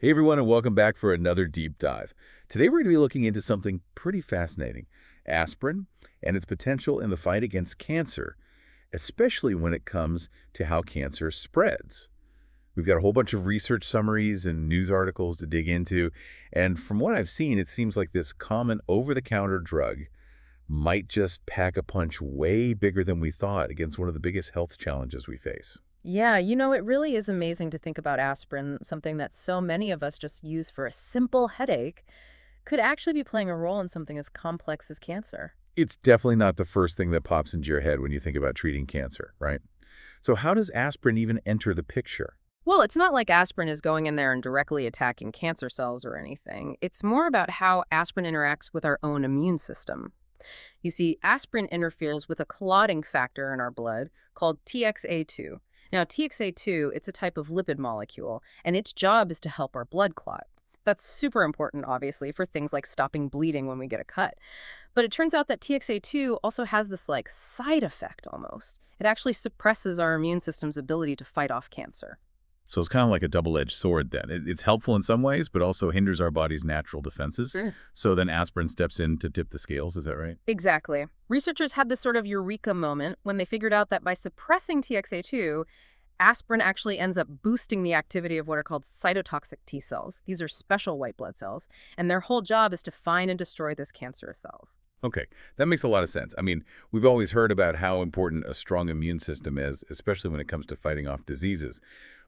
Hey everyone, and welcome back for another deep dive. Today we're going to be looking into something pretty fascinating, aspirin and its potential in the fight against cancer, especially when it comes to how cancer spreads. We've got a whole bunch of research summaries and news articles to dig into, and from what I've seen, it seems like this common over-the-counter drug might just pack a punch way bigger than we thought against one of the biggest health challenges we face. Yeah, it really is amazing to think about aspirin, something that so many of us just use for a simple headache, could actually be playing a role in something as complex as cancer. It's definitely not the first thing that pops into your head when you think about treating cancer, right? So how does aspirin even enter the picture? Well, it's not like aspirin is going in there and directly attacking cancer cells or anything. It's more about how aspirin interacts with our own immune system. You see, aspirin interferes with a clotting factor in our blood called TXA2. Now, TXA2, it's a type of lipid molecule, and its job is to help our blood clot. That's super important, obviously, for things like stopping bleeding when we get a cut. But it turns out that TXA2 also has this, side effect almost. It actually suppresses our immune system's ability to fight off cancer. So it's kind of like a double-edged sword then. It's helpful in some ways, but also hinders our body's natural defenses. Mm. So then aspirin steps in to tip the scales, is that right? Exactly. Researchers had this sort of eureka moment when they figured out that by suppressing TXA2, aspirin actually ends up boosting the activity of what are called cytotoxic T cells. These are special white blood cells, and their whole job is to find and destroy those cancerous cells. Okay, that makes a lot of sense. I mean, we've always heard about how important a strong immune system is, especially when it comes to fighting off diseases.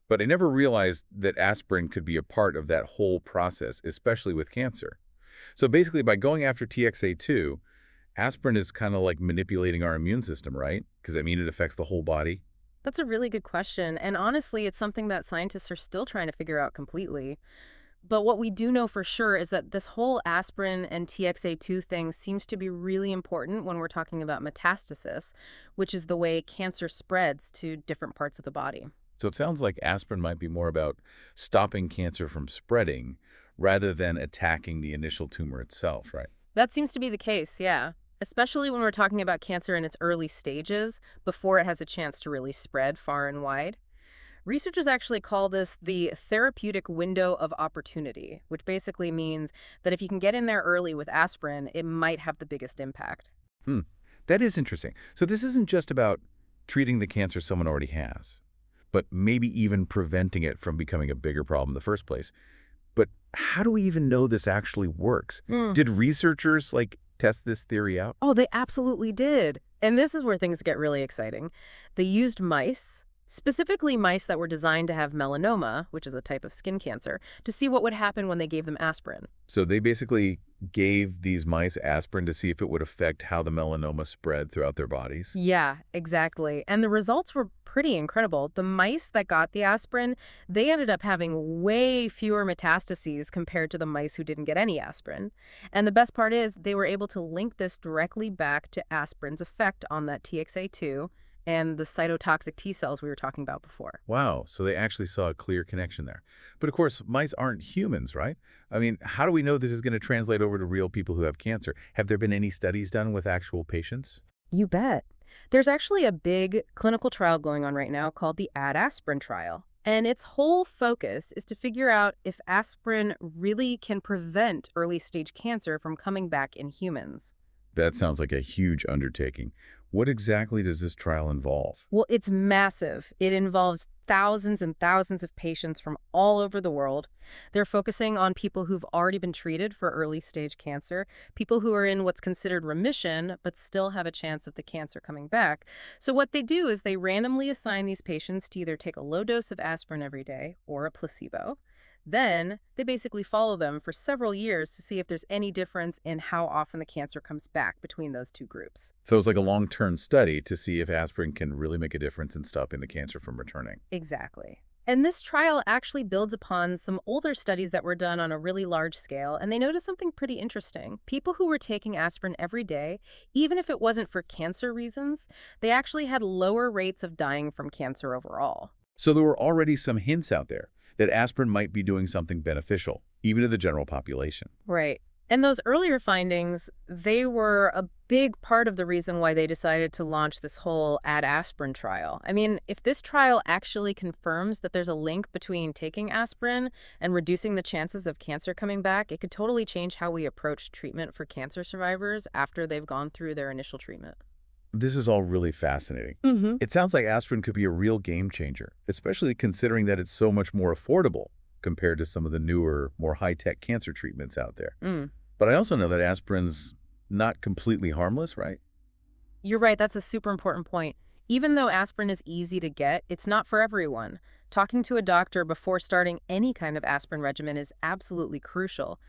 But I never realized that aspirin could be a part of that whole process, especially with cancer. So basically, by going after TXA2, aspirin is kind of like manipulating our immune system, right? Because, I mean, it affects the whole body. That's a really good question, and honestly, it's something that scientists are still trying to figure out completely. But what we do know for sure is that this whole aspirin and TXA2 thing seems to be really important when we're talking about metastasis, which is the way cancer spreads to different parts of the body. So it sounds like aspirin might be more about stopping cancer from spreading rather than attacking the initial tumor itself, right? That seems to be the case, yeah. Especially when we're talking about cancer in its early stages, before it has a chance to really spread far and wide. Researchers actually call this the therapeutic window of opportunity, which basically means that if you can get in there early with aspirin, it might have the biggest impact. Hmm. That is interesting. So this isn't just about treating the cancer someone already has, but maybe even preventing it from becoming a bigger problem in the first place. But how do we even know this actually works? Did researchers, test this theory out? Oh, they absolutely did. And this is where things get really exciting. They used mice, specifically mice that were designed to have melanoma, which is a type of skin cancer, to see what would happen when they gave them aspirin. So they basically gave these mice aspirin to see if it would affect how the melanoma spread throughout their bodies? Yeah, exactly. And the results were pretty incredible. The mice that got the aspirin, they ended up having way fewer metastases compared to the mice who didn't get any aspirin. And the best part is they were able to link this directly back to aspirin's effect on that TXA2 and the cytotoxic T cells we were talking about before. Wow, so they actually saw a clear connection there. But of course, mice aren't humans, right? I mean, how do we know this is going to translate over to real people who have cancer? Have there been any studies done with actual patients? You bet. There's actually a big clinical trial going on right now called the Aspirin trial. And its whole focus is to figure out if aspirin really can prevent early stage cancer from coming back in humans. That sounds like a huge undertaking. What exactly does this trial involve? Well, it's massive. It involves thousands and thousands of patients from all over the world. They're focusing on people who've already been treated for early stage cancer, people who are in what's considered remission, but still have a chance of the cancer coming back. So what they do is they randomly assign these patients to either take a low dose of aspirin every day or a placebo. Then they basically follow them for several years to see if there's any difference in how often the cancer comes back between those two groups. So it's like a long-term study to see if aspirin can really make a difference in stopping the cancer from returning. Exactly. And this trial actually builds upon some older studies that were done on a really large scale, and they noticed something pretty interesting. People who were taking aspirin every day, even if it wasn't for cancer reasons, they actually had lower rates of dying from cancer overall. So there were already some hints out there that aspirin might be doing something beneficial, even to the general population. Right. And those earlier findings, they were a big part of the reason why they decided to launch this whole aspirin trial. I mean, if this trial actually confirms that there's a link between taking aspirin and reducing the chances of cancer coming back, it could totally change how we approach treatment for cancer survivors after they've gone through their initial treatment. This is all really fascinating. It sounds like aspirin could be a real game changer, especially considering that it's so much more affordable compared to some of the newer, more high-tech cancer treatments out there. Mm. But I also know that aspirin's not completely harmless, right? You're right, that's a super important point. Even though aspirin is easy to get, it's not for everyone. Talking to a doctor before starting any kind of aspirin regimen is absolutely crucial.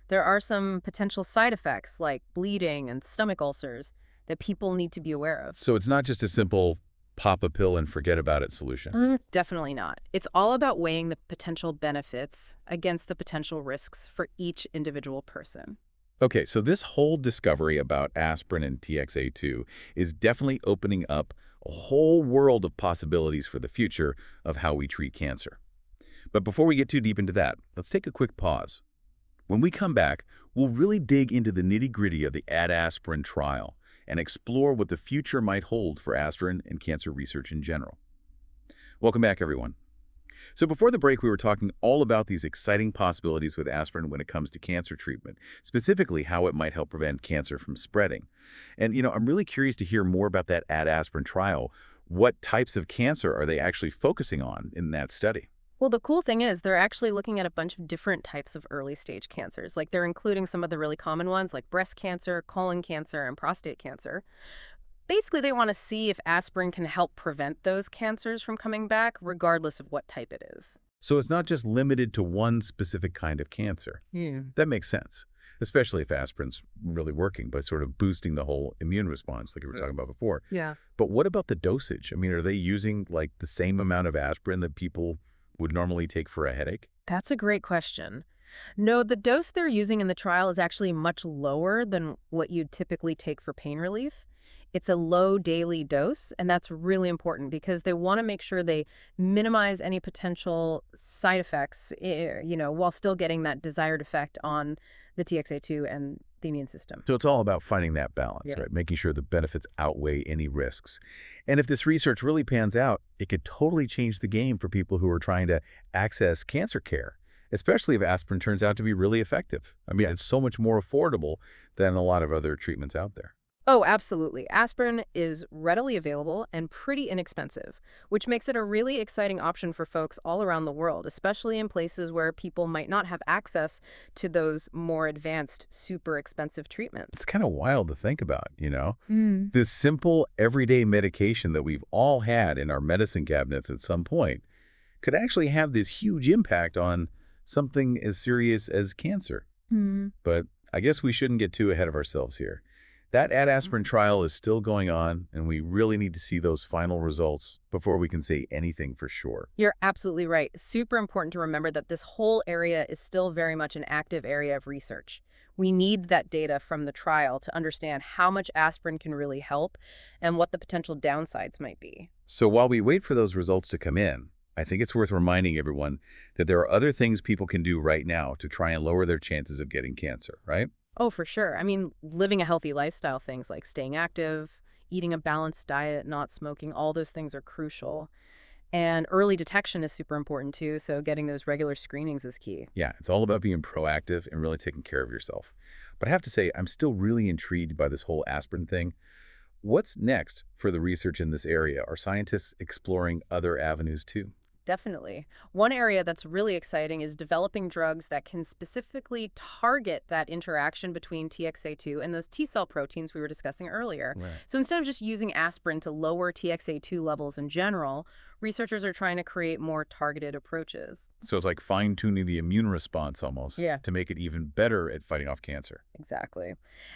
There are some potential side effects like bleeding and stomach ulcers that people need to be aware of. So it's not just a simple pop a pill and forget about it solution. Definitely not. It's all about weighing the potential benefits against the potential risks for each individual person. Okay, so this whole discovery about aspirin and TXA2 is definitely opening up a whole world of possibilities for the future of how we treat cancer. But before we get too deep into that, let's take a quick pause. When we come back, we'll really dig into the nitty-gritty of the aspirin trial and explore what the future might hold for aspirin and cancer research in general. Welcome back, everyone. So before the break, we were talking all about these exciting possibilities with aspirin when it comes to cancer treatment, specifically how it might help prevent cancer from spreading. And, I'm really curious to hear more about that aspirin trial. What types of cancer are they actually focusing on in that study? Well, the cool thing is they're actually looking at a bunch of different types of early stage cancers. Like they're including some of the really common ones like breast cancer, colon cancer, and prostate cancer. Basically, they want to see if aspirin can help prevent those cancers from coming back, regardless of what type it is. So it's not just limited to one specific kind of cancer. Yeah. That makes sense, especially if aspirin's really working by sort of boosting the whole immune response like we were talking about before. Yeah. But what about the dosage? I mean, are they using like the same amount of aspirin that people would normally take for a headache? That's a great question. No, the dose they're using in the trial is actually much lower than what you'd typically take for pain relief. It's a low daily dose, and that's really important because they want to make sure they minimize any potential side effects, while still getting that desired effect on the TXA2 and the immune system. So it's all about finding that balance, Yeah. right? Making sure the benefits outweigh any risks. And if this research really pans out, it could totally change the game for people who are trying to access cancer care, especially if aspirin turns out to be really effective. I mean, it's so much more affordable than a lot of other treatments out there. Oh, absolutely. Aspirin is readily available and pretty inexpensive, which makes it a really exciting option for folks all around the world, especially in places where people might not have access to those more advanced, super expensive treatments. It's kind of wild to think about. Mm. This simple, everyday medication that we've all had in our medicine cabinets at some point could actually have this huge impact on something as serious as cancer. Mm. But I guess we shouldn't get too ahead of ourselves here. That aspirin trial is still going on, and we really need to see those final results before we can say anything for sure. You're absolutely right. Super important to remember that this whole area is still very much an active area of research. We need that data from the trial to understand how much aspirin can really help and what the potential downsides might be. So while we wait for those results to come in, I think it's worth reminding everyone that there are other things people can do right now to try and lower their chances of getting cancer, right? Oh, for sure. I mean, living a healthy lifestyle, things like staying active, eating a balanced diet, not smoking, all those things are crucial. And early detection is super important too, so getting those regular screenings is key. Yeah, it's all about being proactive and really taking care of yourself. But I have to say, I'm still really intrigued by this whole aspirin thing. What's next for the research in this area? Are scientists exploring other avenues too? Definitely. One area that's really exciting is developing drugs that can specifically target that interaction between TXA2 and those T cell proteins we were discussing earlier. Right. So instead of just using aspirin to lower TXA2 levels in general, researchers are trying to create more targeted approaches. So it's like fine-tuning the immune response almost Yeah. to make it even better at fighting off cancer. Exactly.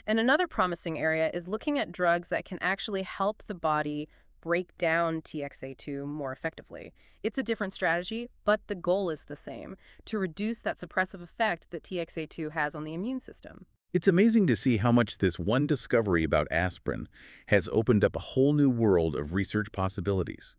And another promising area is looking at drugs that can actually help the body break down TXA2 more effectively. It's a different strategy, but the goal is the same, to reduce that suppressive effect that TXA2 has on the immune system. It's amazing to see how much this one discovery about aspirin has opened up a whole new world of research possibilities.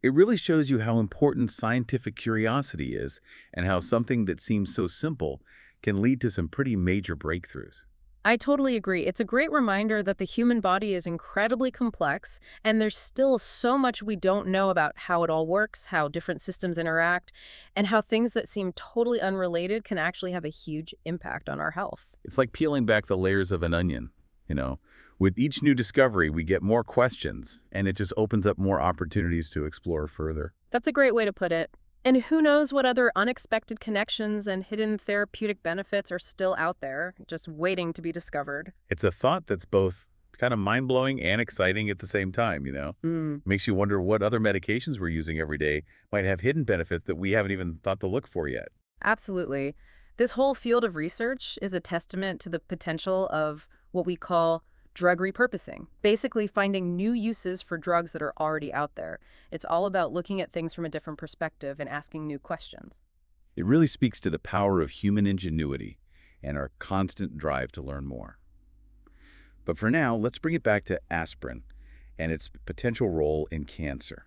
It really shows you how important scientific curiosity is and how something that seems so simple can lead to some pretty major breakthroughs. I totally agree. It's a great reminder that the human body is incredibly complex, and there's still so much we don't know about how it all works, how different systems interact, and how things that seem totally unrelated can actually have a huge impact on our health. It's like peeling back the layers of an onion, you know. With each new discovery, we get more questions, and it just opens up more opportunities to explore further. That's a great way to put it. And who knows what other unexpected connections and hidden therapeutic benefits are still out there, just waiting to be discovered. It's a thought that's both kind of mind-blowing and exciting at the same time, you know? Makes you wonder what other medications we're using every day might have hidden benefits that we haven't even thought to look for yet. Absolutely. This whole field of research is a testament to the potential of what we call drug repurposing, basically finding new uses for drugs that are already out there. It's all about looking at things from a different perspective and asking new questions. It really speaks to the power of human ingenuity and our constant drive to learn more. But for now, let's bring it back to aspirin and its potential role in cancer.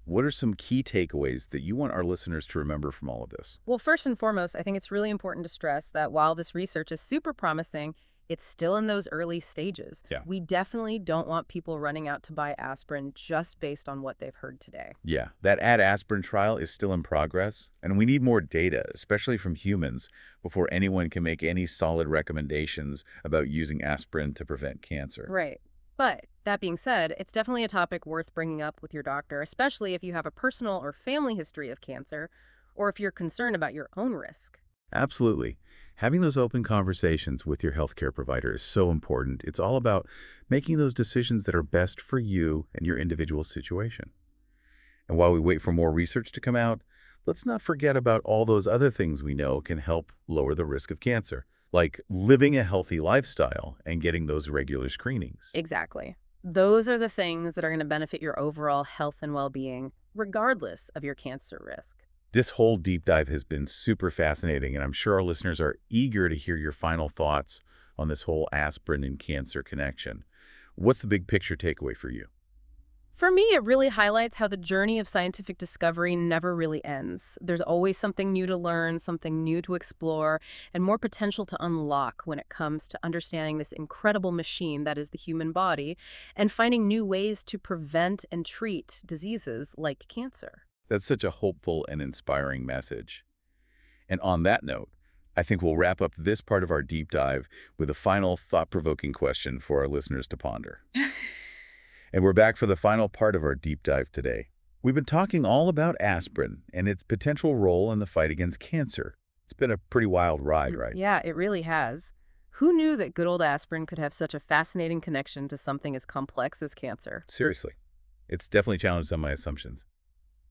What are some key takeaways that you want our listeners to remember from all of this? Well, first and foremost, I think it's really important to stress that while this research is super promising, it's still in those early stages. Yeah. We definitely don't want people running out to buy aspirin just based on what they've heard today. Yeah, that aspirin trial is still in progress, and we need more data, especially from humans, before anyone can make any solid recommendations about using aspirin to prevent cancer. Right. But that being said, it's definitely a topic worth bringing up with your doctor, especially if you have a personal or family history of cancer, or if you're concerned about your own risk. Absolutely. Having those open conversations with your healthcare provider is so important. It's all about making those decisions that are best for you and your individual situation. And while we wait for more research to come out, let's not forget about all those other things we know can help lower the risk of cancer, like living a healthy lifestyle and getting those regular screenings. Exactly. Those are the things that are going to benefit your overall health and well-being, regardless of your cancer risk. This whole deep dive has been super fascinating, and I'm sure our listeners are eager to hear your final thoughts on this whole aspirin and cancer connection. What's the big picture takeaway for you? For me, it really highlights how the journey of scientific discovery never really ends. There's always something new to learn, something new to explore, and more potential to unlock when it comes to understanding this incredible machine that is the human body and finding new ways to prevent and treat diseases like cancer. That's such a hopeful and inspiring message. And on that note, I think we'll wrap up this part of our deep dive with a final thought-provoking question for our listeners to ponder. And we're back for the final part of our deep dive today. We've been talking all about aspirin and its potential role in the fight against cancer. It's been a pretty wild ride, right? Yeah, it really has. Who knew that good old aspirin could have such a fascinating connection to something as complex as cancer? Seriously. It's definitely challenged some of my assumptions.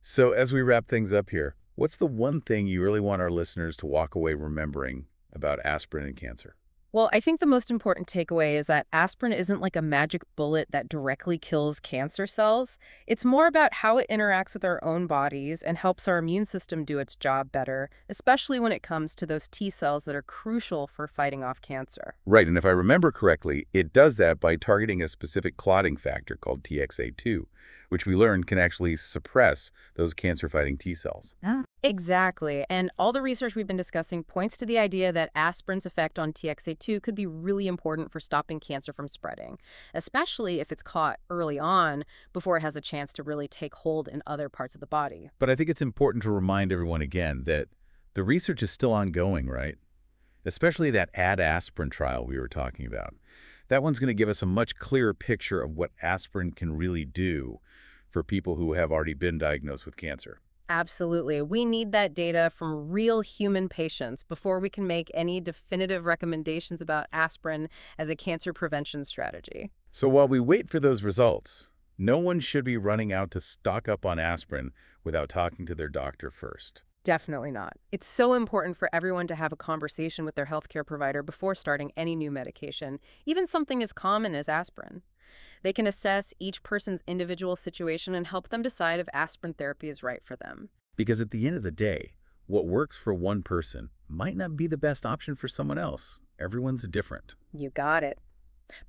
So as we wrap things up here, what's the one thing you really want our listeners to walk away remembering about aspirin and cancer? Well, I think the most important takeaway is that aspirin isn't like a magic bullet that directly kills cancer cells. It's more about how it interacts with our own bodies and helps our immune system do its job better, especially when it comes to those T cells that are crucial for fighting off cancer. Right, and if I remember correctly, it does that by targeting a specific clotting factor called TXA2, which we learned can actually suppress those cancer-fighting T cells. Exactly. And all the research we've been discussing points to the idea that aspirin's effect on TXA2 could be really important for stopping cancer from spreading, especially if it's caught early on before it has a chance to really take hold in other parts of the body. But I think it's important to remind everyone again that the research is still ongoing, right? Especially that aspirin trial we were talking about. That one's going to give us a much clearer picture of what aspirin can really do for people who have already been diagnosed with cancer. Absolutely. We need that data from real human patients before we can make any definitive recommendations about aspirin as a cancer prevention strategy. So while we wait for those results, no one should be running out to stock up on aspirin without talking to their doctor first. Definitely not. It's so important for everyone to have a conversation with their healthcare provider before starting any new medication, even something as common as aspirin. They can assess each person's individual situation and help them decide if aspirin therapy is right for them. Because at the end of the day, what works for one person might not be the best option for someone else. Everyone's different. You got it.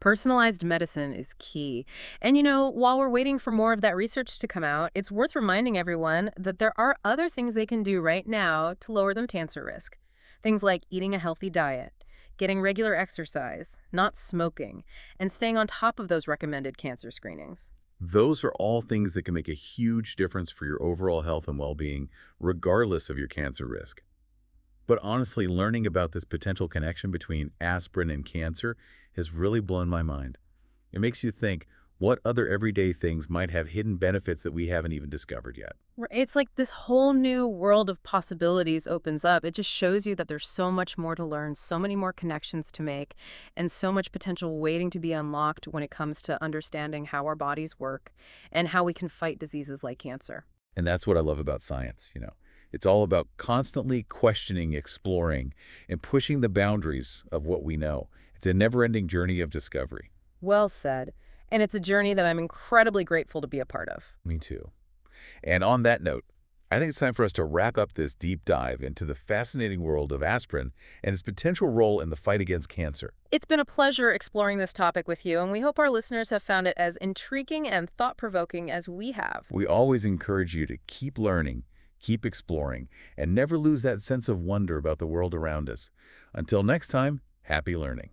Personalized medicine is key. And while we're waiting for more of that research to come out, it's worth reminding everyone that there are other things they can do right now to lower their cancer risk. Things like eating a healthy diet, getting regular exercise, not smoking, and staying on top of those recommended cancer screenings. Those are all things that can make a huge difference for your overall health and well-being, regardless of your cancer risk. But honestly, learning about this potential connection between aspirin and cancer has really blown my mind. It makes you think, what other everyday things might have hidden benefits that we haven't even discovered yet? It's like this whole new world of possibilities opens up. It just shows you that there's so much more to learn, so many more connections to make, and so much potential waiting to be unlocked when it comes to understanding how our bodies work and how we can fight diseases like cancer. And that's what I love about science. It's all about constantly questioning, exploring, and pushing the boundaries of what we know. It's a never-ending journey of discovery. Well said. And it's a journey that I'm incredibly grateful to be a part of. Me too. And on that note, I think it's time for us to wrap up this deep dive into the fascinating world of aspirin and its potential role in the fight against cancer. It's been a pleasure exploring this topic with you, and we hope our listeners have found it as intriguing and thought-provoking as we have. We always encourage you to keep learning, keep exploring, and never lose that sense of wonder about the world around us. Until next time, happy learning.